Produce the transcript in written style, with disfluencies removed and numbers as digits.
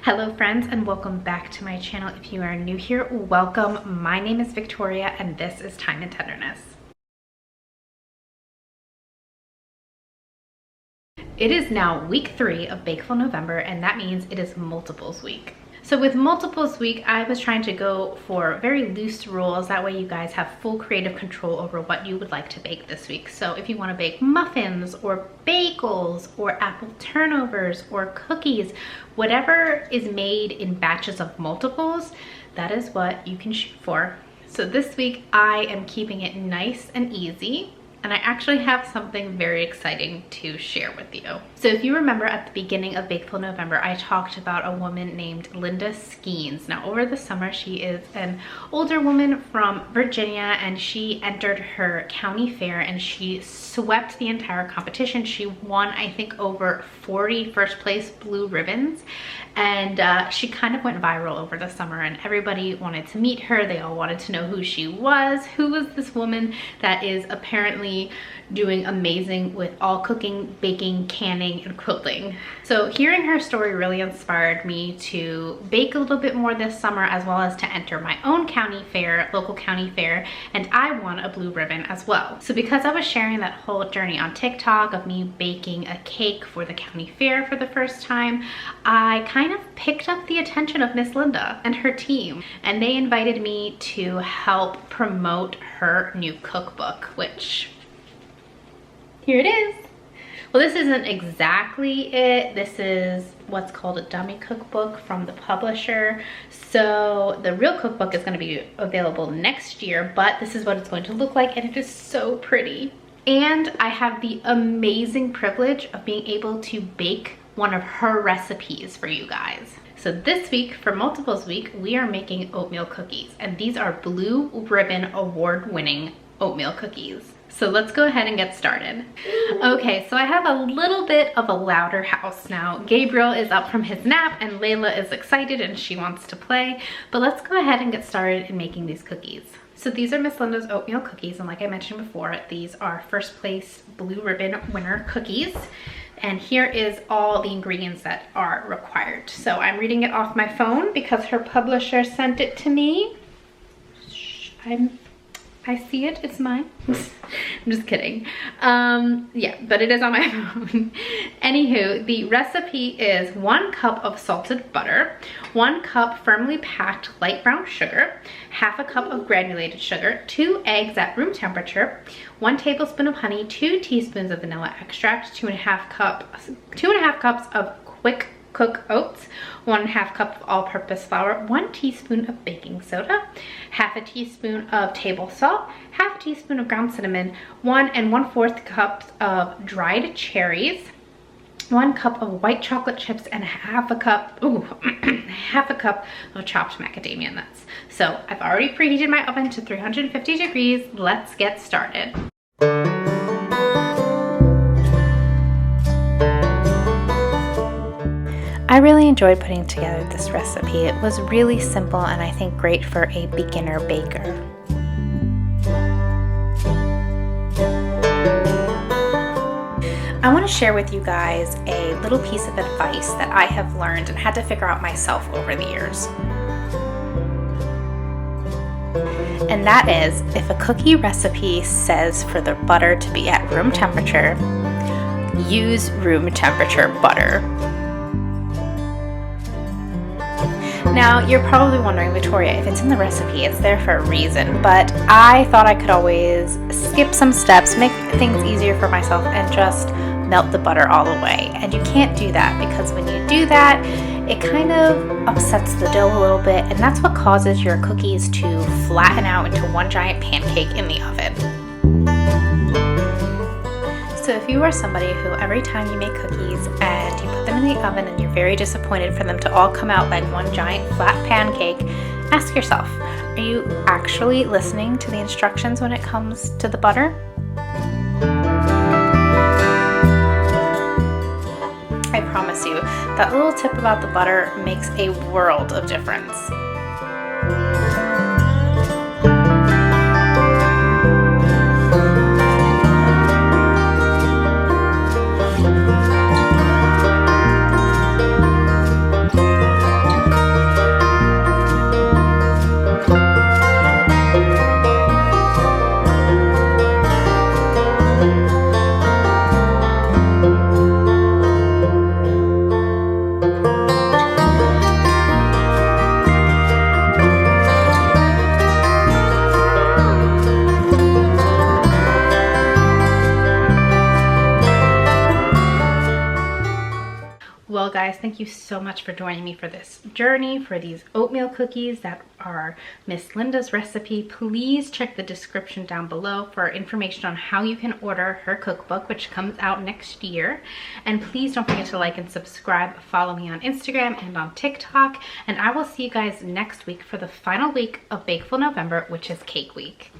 Hello friends, and welcome back to my channel. If you are new here, welcome. My name is Victoria and this is Thyme and Tenderness. It is now week 3 of Bakeful November, and that means it is multiples week. So with multiples week, I was trying to go for very loose rules. That way you guys have full creative control over what you would like to bake this week. So if you want to bake muffins or bagels or apple turnovers or cookies, whatever is made in batches of multiples, that is what you can shoot for. So this week I am keeping it nice and easy. And I actually have something very exciting to share with you. So if you remember at the beginning of Bakeful November, I talked about a woman named Lindaskeens. Now over the summer, she is an older woman from Virginia and she entered her county fair and she swept the entire competition. She won, I think, over 40 first place blue ribbons. And she kind of went viral over the summer and everybody wanted to meet her. They all wanted to know who she was. Who was this woman that is apparently doing amazing with all cooking, baking, canning, and quilting. So hearing her story really inspired me to bake a little bit more this summer, as well as to enter my own county fair, local county fair, and I won a blue ribbon as well. So because I was sharing that whole journey on TikTok of me baking a cake for the county fair for the first time, I kind of picked up the attention of Miss Linda and her team, and they invited me to help promote her new cookbook, which here it is. Well, this isn't exactly it. This is what's called a dummy cookbook from the publisher. So the real cookbook is going to be available next year, but this is what it's going to look like, and it is so pretty. And I have the amazing privilege of being able to bake one of her recipes for you guys. So this week, for multiples week, we are making oatmeal cookies, and these are Blue Ribbon award-winning oatmeal cookies. So let's go ahead and get started. Okay, so I have a little bit of a louder house now. Gabriel is up from his nap and Layla is excited and she wants to play, but let's go ahead and get started in making these cookies. So these are Miss Linda's oatmeal cookies, and like I mentioned before, these are first place Blue Ribbon winner cookies. And here is all the ingredients that are required. So I'm reading it off my phone because her publisher sent it to me. I see it, it's mine. I'm just kidding. Yeah, but it is on my phone. Anywho, the recipe is 1 cup of salted butter, 1 cup firmly packed light brown sugar, half a cup of granulated sugar, 2 eggs at room temperature, 1 tablespoon of honey, 2 teaspoons of vanilla extract, 2.5 cups of quick cook oats, 1.5 cup of all-purpose flour, 1 teaspoon of baking soda, half a teaspoon of table salt, half a teaspoon of ground cinnamon, 1 1/4 cups of dried cherries, 1 cup of white chocolate chips, and half a cup of chopped macadamia nuts. So I've already preheated my oven to 350 degrees. Let's get started. I really enjoyed putting together this recipe. It was really simple and I think great for a beginner baker. I want to share with you guys a little piece of advice that I have learned and had to figure out myself over the years. And that is, if a cookie recipe says for the butter to be at room temperature, use room temperature butter. Now, you're probably wondering, Victoria, if it's in the recipe, it's there for a reason, but I thought I could always skip some steps, make things easier for myself, and just melt the butter all the way. And you can't do that because when you do that, it kind of upsets the dough a little bit, and that's what causes your cookies to flatten out into one giant pancake in the oven. So if you are somebody who every time you make cookies and you put them in the oven and you're very disappointed for them to all come out like one giant flat pancake, ask yourself, are you actually listening to the instructions when it comes to the butter? I promise you, that little tip about the butter makes a world of difference. guys, thank you so much for joining me for this journey, for these oatmeal cookies that are Miss Linda's recipe. Please check the description down below for information on how you can order her cookbook, which comes out next year. And please don't forget to like and subscribe. Follow me on Instagram and on TikTok. And I will see you guys next week for the final week of Bakeful November, which is Cake Week.